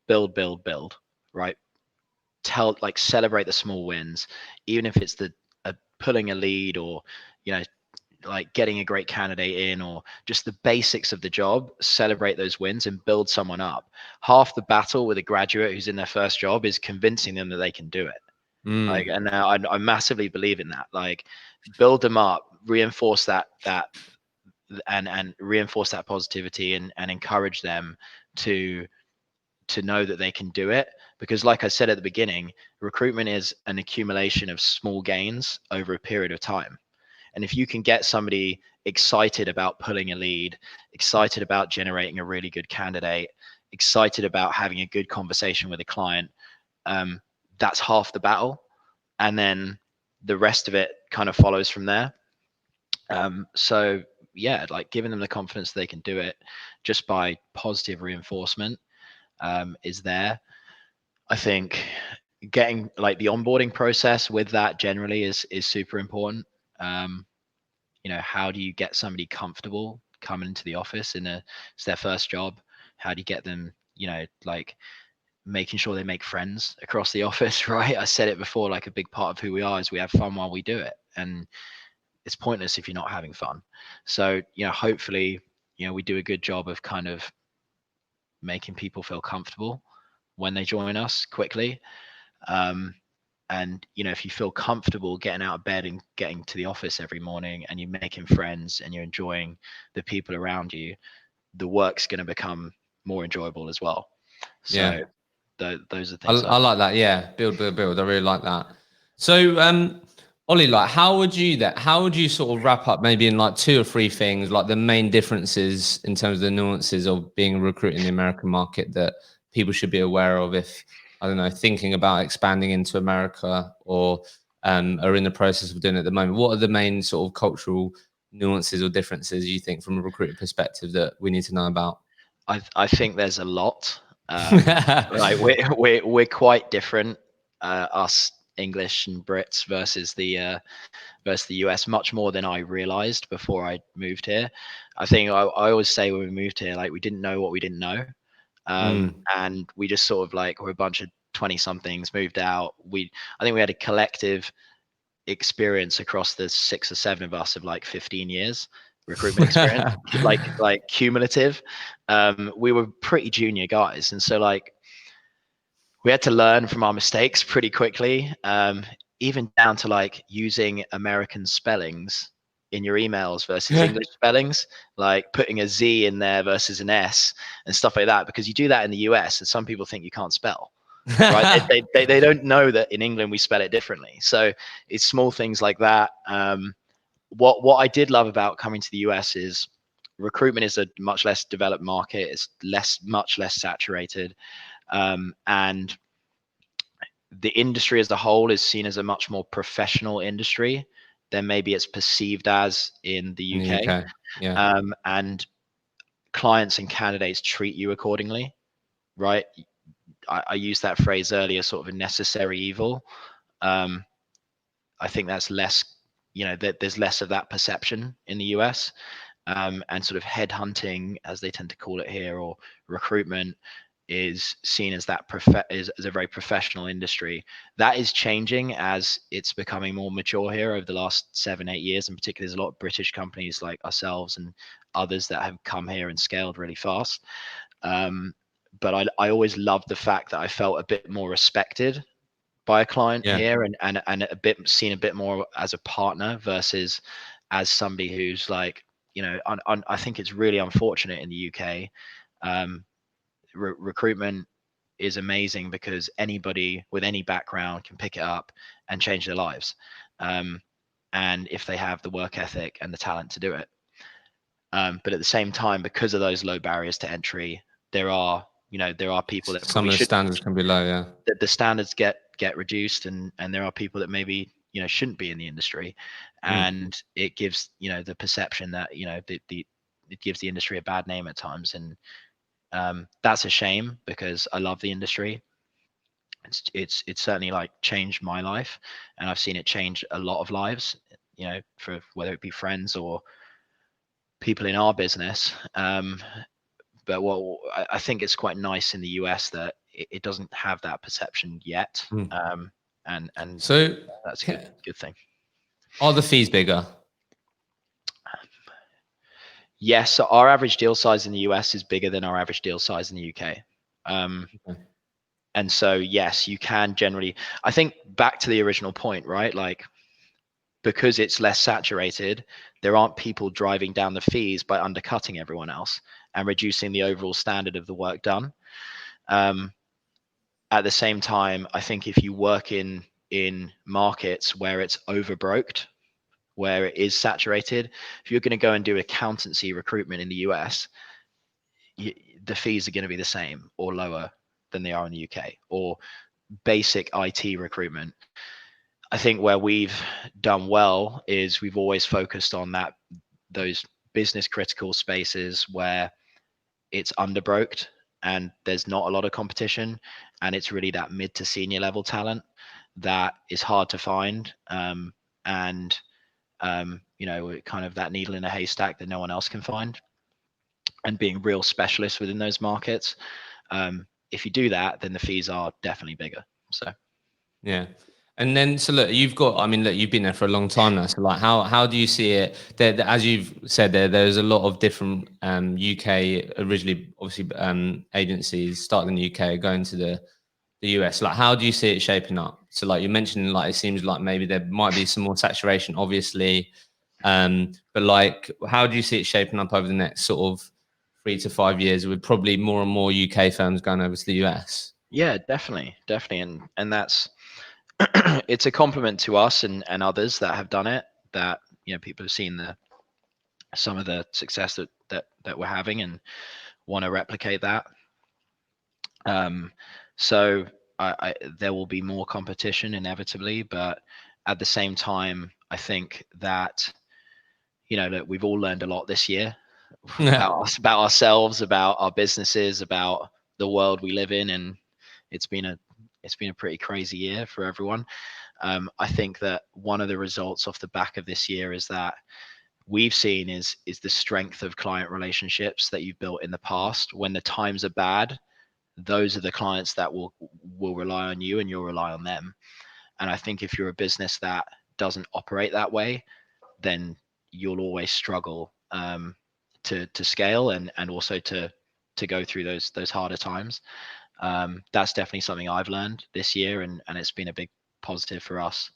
B: build, right? Celebrate the small wins, even if it's the pulling a lead, or you know, like getting a great candidate in, or just the basics of the job. Celebrate those wins and build someone up. Half the battle with a graduate who's in their first job is convincing them that they can do it. Like,
A: Mm.
B: and I massively believe in that. Like, build them up, reinforce that and reinforce that positivity, and encourage them to know that they can do it. Because like I said at the beginning, recruitment is an accumulation of small gains over a period of time. And if you can get somebody excited about pulling a lead, excited about generating a really good candidate, excited about having a good conversation with a client, that's half the battle. And then the rest of it kind of follows from there. So yeah, like giving them the confidence they can do it just by positive reinforcement is there. I think getting like the onboarding process with that generally is super important. Um, how do you get somebody comfortable coming into the office it's their first job? How do you get them, like making sure they make friends across the office, right? I said it before, like a big part of who we are is we have fun while we do it. And it's pointless if you're not having fun. So, hopefully, we do a good job of kind of making people feel comfortable when they join us quickly. Um, and if you feel comfortable getting out of bed and getting to the office every morning, and you're making friends and you're enjoying the people around you, the work's going to become more enjoyable as well. So
A: Yeah.
B: those are things
A: I like that. Yeah, build. I really like that. So, Ollie, like, how would you sort of wrap up maybe in like two or three things, like the main differences in terms of the nuances of being a recruit in the American market that people should be aware of if, I don't know, thinking about expanding into America, or are in the process of doing it at the moment? What are the main sort of cultural nuances or differences you think from a recruiter perspective that we need to know about?
B: I think there's a lot. Like we're quite different, us English and Brits versus the US, much more than I realized before I moved here. I think I always say when we moved here, like we didn't know what we didn't know,
A: Mm.
B: and we just sort of like we're a bunch of 20 somethings moved out. I think we had a collective experience across the 6 or 7 of us of like 15 years recruitment experience, like cumulative. We were pretty junior guys, and so like we had to learn from our mistakes pretty quickly, even down to like using American spellings in your emails versus English spellings, like putting a Z in there versus an S and stuff like that, because you do that in the US and some people think you can't spell, right? They don't know that in England we spell it differently. So it's small things like that. What I did love about coming to the US is recruitment is a much less developed market. It's much less saturated, and the industry as a whole is seen as a much more professional industry than maybe it's perceived as in the
A: In the
B: UK.
A: UK, yeah.
B: And clients and candidates treat you accordingly, right? I used that phrase earlier, sort of a necessary evil. Um, I think that's less, that there's less of that perception in the US, and sort of headhunting, as they tend to call it here, or recruitment is seen as as a very professional industry. That is changing as it's becoming more mature here over the last 7, 8 years. In particular, there's a lot of British companies like ourselves and others that have come here and scaled really fast. But I always loved the fact that I felt a bit more respected by a client
A: Yeah.
B: here, and a bit seen a bit more as a partner versus as somebody who's like, I think it's really unfortunate in the UK. Um, Recruitment is amazing because anybody with any background can pick it up and change their lives, um, and if they have the work ethic and the talent to do it. But at the same time, because of those low barriers to entry, there are people that
A: Some
B: probably
A: of the
B: should
A: standards can be low, yeah.
B: that the standards get reduced, and there are people that maybe shouldn't be in the industry,
A: Mm.
B: and it gives the perception that the it gives the industry a bad name at times, and that's a shame because I love the industry. It's certainly like changed my life, and I've seen it change a lot of lives, for whether it be friends or people in our business. But what I think it's quite nice in the US that it doesn't have that perception yet.
A: Mm.
B: And
A: So
B: that's a good thing.
A: are the fees bigger?
B: Yes, so our average deal size in the US is bigger than our average deal size in the UK.
A: Okay.
B: And so, yes, you can generally, I think back to the original point, right? Like, because it's less saturated, there aren't people driving down the fees by undercutting everyone else and reducing the overall standard of the work done. At the same time, I think if you work in markets where it's overbroked, where it is saturated, if you're going to go and do accountancy recruitment in the US, the fees are going to be the same or lower than they are in the UK, or basic IT recruitment. I think where we've done well is we've always focused on those business critical spaces where it's underbroked and there's not a lot of competition, and it's really that mid to senior level talent that is hard to find, and kind of that needle in a haystack that no one else can find, and being real specialists within those markets. If you do that, then the fees are definitely bigger. So
A: Yeah. And then, so look, I mean, look, you've been there for a long time now. So like, how do you see it? As you've said, there's a lot of different UK originally, obviously, agencies starting in the UK, going to the US. Like, how do you see it shaping up? So like you mentioned, like, it seems like maybe there might be some more saturation, obviously. But like, how do you see it shaping up over the next sort of 3 to 5 years with probably more and more UK firms going over to the US?
B: yeah, definitely, and that's it's a compliment to us and others that have done it. That people have seen some of the success that we're having and want to replicate that. So there will be more competition inevitably, but at the same time, I think that that we've all learned a lot this year
A: Yeah.
B: about us, about ourselves, about our businesses, about the world we live in, and it's been a pretty crazy year for everyone. I think that one of the results off the back of this year is that we've seen is the strength of client relationships that you've built in the past. When the times are bad, those are the clients that will rely on you, and you'll rely on them. And I think if you're a business that doesn't operate that way, then you'll always struggle to scale and also to go through those harder times. That's definitely something I've learned this year, and it's been a big positive for us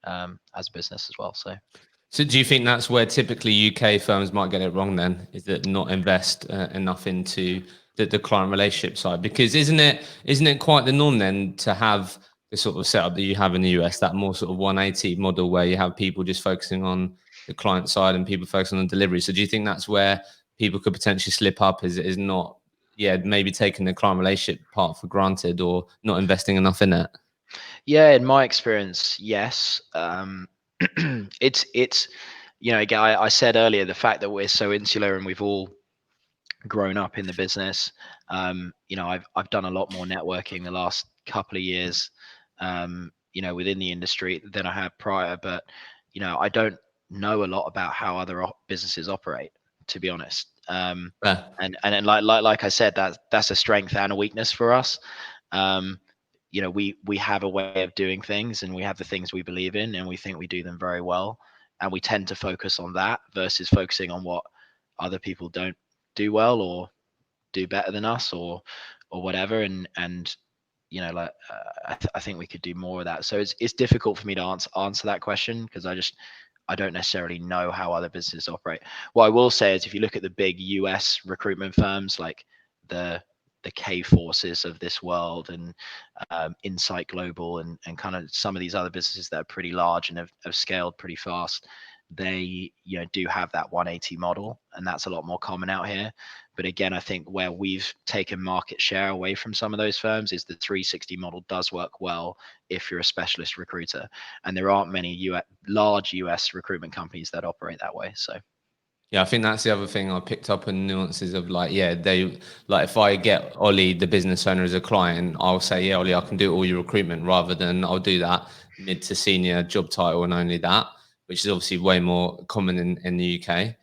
B: as a business as well.
A: So do you think that's where typically UK firms might get it wrong then? Is that not invest enough into the client relationship side? Because isn't it quite the norm then to have the sort of setup that you have in the US, that more sort of 180 model where you have people just focusing on the client side and people focusing on delivery? So do you think that's where people could potentially slip up, is not, yeah, maybe taking the client relationship part for granted or not investing enough in it?
B: Yeah, in my experience, yes. It's again, I said earlier, the fact that we're so insular and we've all grown up in the business. I've done a lot more networking the last couple of years, within the industry than I had prior. But I don't know a lot about how other businesses operate, to be honest.
A: Yeah.
B: And then like I said, that's a strength and a weakness for us. We have a way of doing things, and we have the things we believe in, and we think we do them very well, and we tend to focus on that versus focusing on what other people don't do well or do better than us or whatever. And I think we could do more of that. So it's difficult for me to answer that question, because I don't necessarily know how other businesses operate. What I will say is, if you look at the big US recruitment firms like the K Forces of this world, and Insight Global, and kind of some of these other businesses that are pretty large and have scaled pretty fast, they do have that 180 model, and that's a lot more common out here. But again, I think where we've taken market share away from some of those firms is the 360 model does work well if you're a specialist recruiter, and there aren't many large US recruitment companies that operate that way. So
A: Yeah, I think that's the other thing I picked up on nuances of, like, yeah, they, like, if I get Ollie, the business owner, as a client, I'll say, yeah, Ollie, I can do all your recruitment, rather than I'll do that mid to senior job title and only that, which is obviously way more common in the UK.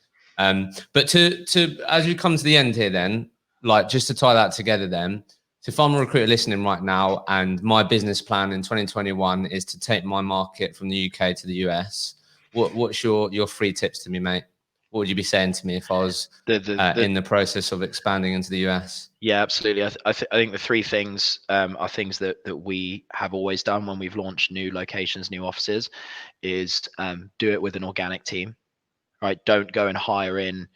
A: But to as we come to the end here, then, like, just to tie that together, then, So if I'm a recruiter listening right now and my business plan in 2021 is to take my market from the UK to the US, what's your 3 tips to me, mate? What would you be saying to me if I was in the process of expanding into the US?
B: Yeah, absolutely. I think the 3 things are things that we have always done when we've launched new locations, new offices, is do it with an organic team, right? Don't go and hire in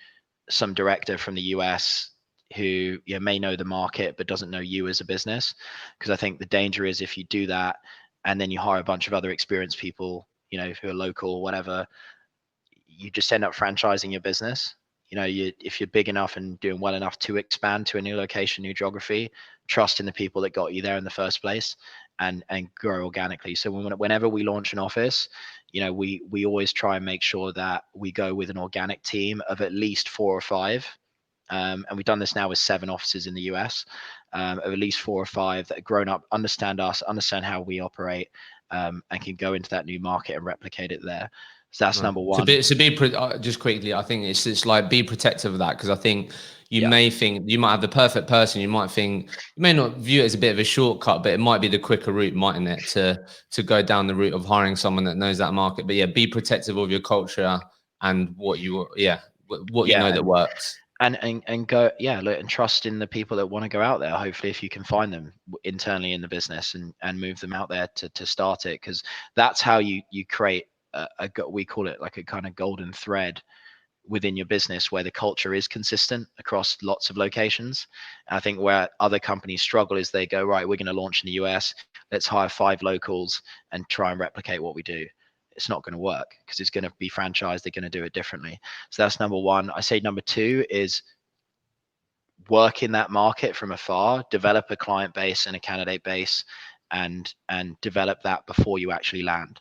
B: some director from the US who may know the market but doesn't know you as a business, because I think the danger is if you do that and then you hire a bunch of other experienced people, who are local or whatever, you just end up franchising your business. If you're big enough and doing well enough to expand to a new location, new geography, trust in the people that got you there in the first place, and grow organically. So whenever we launch an office, we always try and make sure that we go with an organic team of at least 4 or 5. And we've done this now with 7 offices in the US, of at least 4 or 5 that have grown up, understand us, understand how we operate, and can go into that new market and replicate it there. So that's number one.
A: Just quickly, I think it's like be protective of that, because I think you may think you might have the perfect person. You might think you may not view it as a bit of a shortcut, but it might be the quicker route, mightn't it, to go down the route of hiring someone that knows that market. But yeah, be protective of your culture and what you know that works.
B: And go, look, and trust in the people that want to go out there. Hopefully, if you can find them internally in the business and move them out there to start it, because that's how you create we call it like a kind of golden thread within your business where the culture is consistent across lots of locations. And I think where other companies struggle is they go, right, we're going to launch in the US, let's hire 5 locals and try and replicate what we do. It's not going to work because it's going to be franchised. They're going to do it differently. So that's number one. I say number 2 is work in that market from afar, develop a client base and a candidate base, and develop that before you actually land.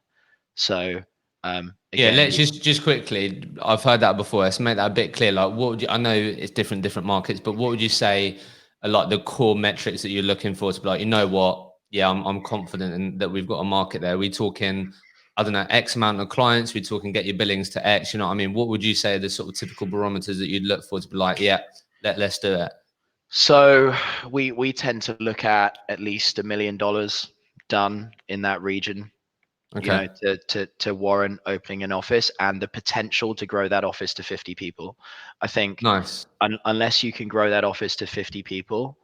B: So again,
A: let's just quickly, I've heard that before. Let's make that a bit clear. Like, I know it's different markets, but what would you say are like the core metrics that you're looking for to be like, you know what? Yeah, I'm confident in that we've got a market there. We're talking, I don't know, X amount of clients. We're talking get your billings to X. You know what I mean? What would you say are the sort of typical barometers that you'd look for to be like, yeah, let's do it?
B: So we tend to look at least $1 million done in that region.
A: Okay.
B: To warrant opening an office and the potential to grow that office to 50 people. I think
A: Nice.
B: Unless you can grow that office to 50 people,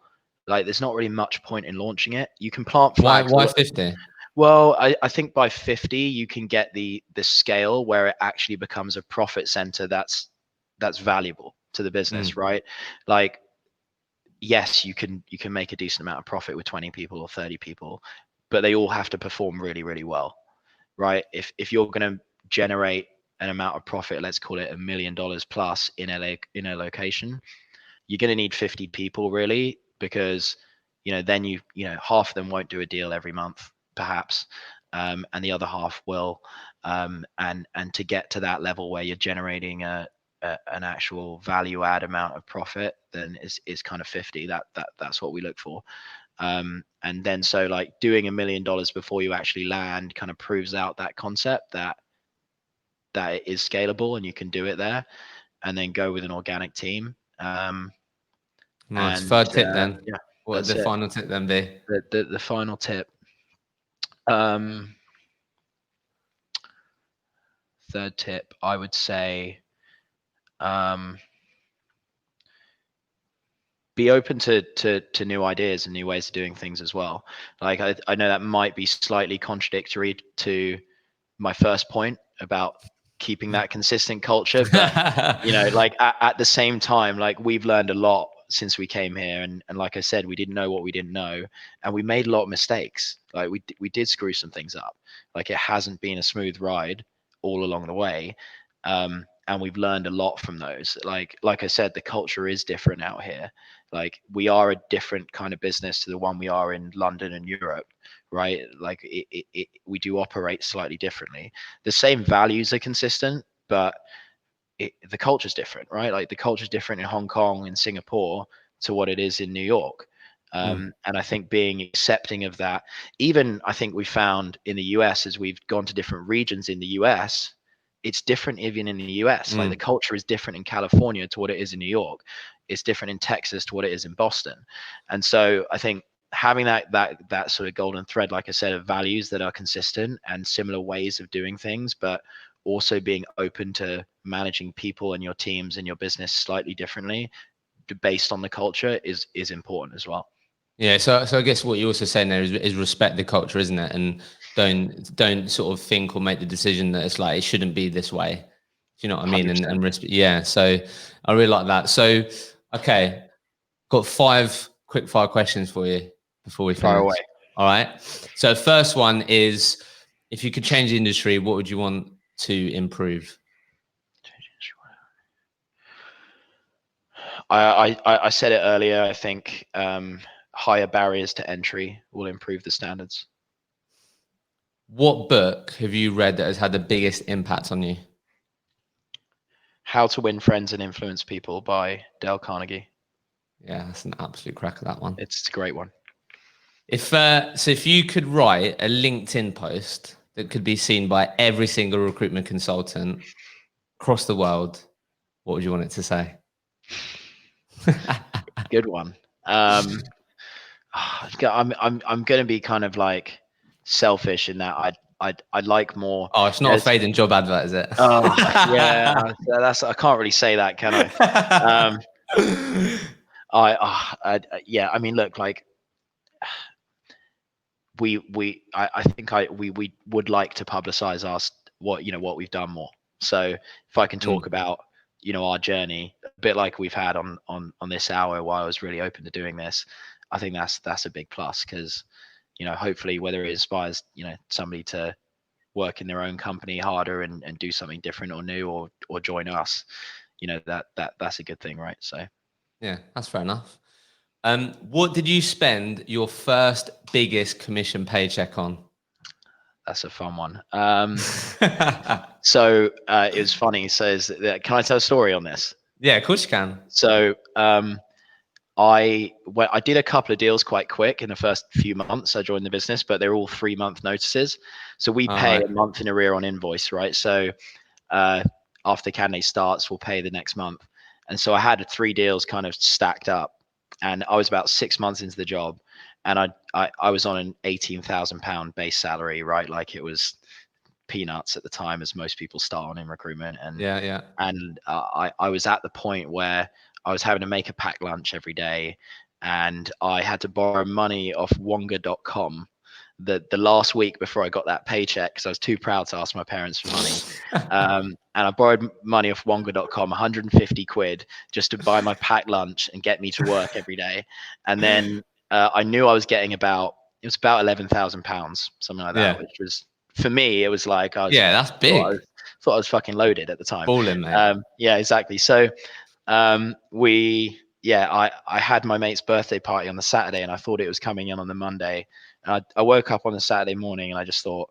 B: like there's not really much point in launching it. You can plant flags.
A: Why 50?
B: Well, I think by 50 you can get the scale where it actually becomes a profit center that's valuable to the business, right? Like, yes, you can make a decent amount of profit with 20 people or 30 people, but they all have to perform really, really well, right? If you're going to generate an amount of profit, let's call it $1 million plus in a location, you're going to need 50 people really, because then half of them won't do a deal every month perhaps, and the other half will, and to get to that level where you're generating an actual value add amount of profit, then is kind of 50. That's what we look for. And then so like doing $1 million before you actually land kind of proves out that concept that it is scalable and you can do it there, and then go with an organic team.
A: Nice.
B: And
A: Third tip then.
B: yeah,
A: What would the final tip then be?
B: The final tip. Third tip, I would say, be open to new ideas and new ways of doing things as well. Like I know that might be slightly contradictory to my first point about keeping that consistent culture, but like at the same time, like we've learned a lot since we came here, and like I said, we didn't know what we didn't know, and we made a lot of mistakes. Like we did screw some things up. Like it hasn't been a smooth ride all along the way, and we've learned a lot from those. Like I said, the culture is different out here. Like we are a different kind of business to the one we are in London and Europe, right? Like we do operate slightly differently. The same values are consistent, but the culture is different, right? Like the culture is different in Hong Kong and Singapore to what it is in New York. And I think being accepting of that, even I think we found in the US as we've gone to different regions in the US, it's different even in the US. Like the culture is different in California to what it is in New York. It's different in Texas to what it is in Boston. And so I think having that sort of golden thread, like I said, of values that are consistent and similar ways of doing things, but also being open to managing people and your teams and your business slightly differently based on the culture is important as well.
A: Yeah, so I guess what you're also saying there is respect the culture, isn't it? And don't sort of think or make the decision that it's like it shouldn't be this way. Do you know what I mean?
B: 100%.
A: And yeah, so I really like that. So okay, got 5 quick fire questions for you before we
B: Far
A: finish.
B: away.
A: All right. So first one is, if you could change the industry, what would you want to improve?
B: I said it earlier. I think higher barriers to entry will improve the standards.
A: What book have you read that has had the biggest impact on you?
B: How to Win Friends and Influence People by Dale Carnegie.
A: Yeah, that's an absolute cracker, that one.
B: It's a great one.
A: If you could write a LinkedIn post that could be seen by every single recruitment consultant across the world, what would you want it to say?
B: Good one. I'm going to be kind of like selfish in that I'd like more.
A: Oh, it's not a Phaidon job advert, is it?
B: Oh yeah, I can't really say that, can I? Yeah. I mean, look, like I think we would like to publicize what we've done more. So if I can talk about our journey, a bit like we've had on this hour, while I was really open to doing this, I think that's a big plus, because hopefully, whether it inspires somebody to work in their own company harder and do something different or new, or join us, that's a good thing, right? So
A: yeah, that's fair enough. What did you spend your first biggest commission paycheck on?
B: that's a fun one. So it was funny. So can I tell a story on this?
A: Yeah, of course you can.
B: So I did a couple of deals quite quick in the first few months I joined the business, but they're all 3-month notices. So we pay a month in arrear on invoice, right? So after the candidate starts, we'll pay the next month. And so I had 3 deals kind of stacked up, and I was about 6 months into the job, and I was on an £18,000 base salary, right? Like, it was peanuts at the time, as most people start on in recruitment. And
A: yeah.
B: And I was at the point where I was having to make a packed lunch every day, and I had to borrow money off Wonga.com the last week before I got that paycheck, because I was too proud to ask my parents for money. And I borrowed money off Wonga.com, 150 quid, just to buy my packed lunch and get me to work every day. And then I knew I was getting about £11,000, something like that, which was, for me, it was like
A: that's big.
B: Thought I was fucking loaded at the time.
A: Balling, mate.
B: Yeah, exactly. So I had my mate's birthday party on the Saturday, and I thought it was coming in on the Monday. And I woke up on the Saturday morning, and I just thought,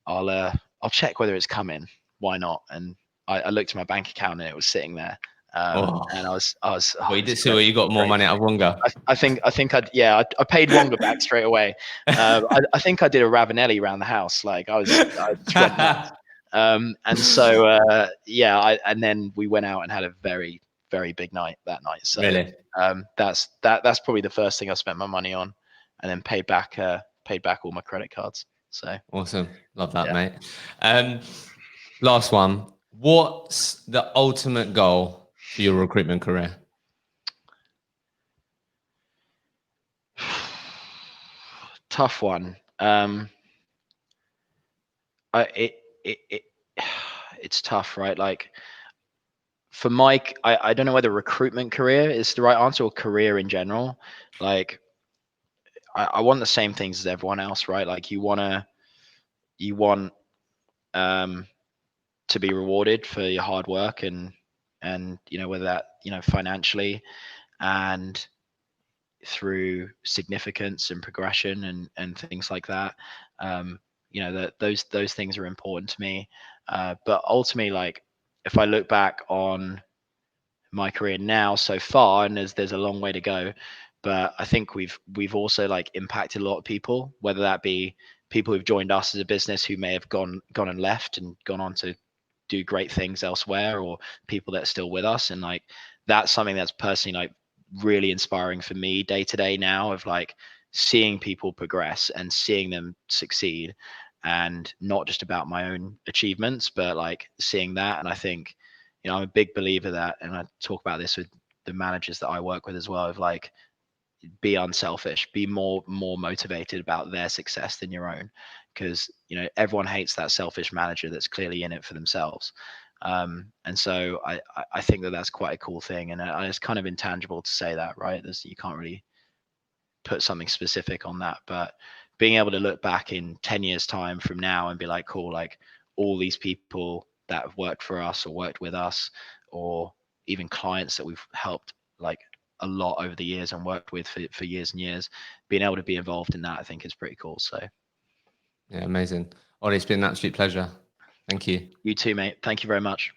B: I'll check whether it's coming. Why not? And I looked at my bank account, and it was sitting there. And I was.
A: Well, you did. So you got more money out of Wonga.
B: I think I paid Wonga back straight away. I think I did a Ravanelli around the house. Like, I just went nuts. And so and then we went out and had a very, very big night that night. So
A: really?
B: That's probably the first thing I spent my money on, and then paid back all my credit cards. So
A: awesome. Love that, mate. Last one. What's the ultimate goal for your recruitment career?
B: Tough one. It's tough, right? Like, for Mike, I don't know whether recruitment career is the right answer, or career in general. Like, I want the same things as everyone else, right? Like, you want to be rewarded for your hard work, and whether that financially, and through significance and progression, and things like that. That those things are important to me. But ultimately, like, if I look back on my career now so far, and there's a long way to go, but I think we've also, like, impacted a lot of people, whether that be people who've joined us as a business who may have gone and left and gone on to do great things elsewhere, or people that are still with us. And, like, that's something that's personally, like, really inspiring for me day to day now, of like seeing people progress and seeing them succeed, and not just about my own achievements, but like seeing that. And I think, I'm a big believer that, and I talk about this with the managers that I work with as well, of like, be unselfish, be more motivated about their success than your own, because everyone hates that selfish manager that's clearly in it for themselves. And so I think that that's quite a cool thing, and it's kind of intangible to say that, right? You can't really put something specific on that, but being able to look back in 10 years time from now and be like, cool, like all these people that have worked for us or worked with us, or even clients that we've helped like a lot over the years and worked with for years and years, being able to be involved in that, I think is pretty cool. So
A: yeah, amazing. Ollie, it's been an absolute pleasure. Thank you.
B: You too, mate. Thank you very much.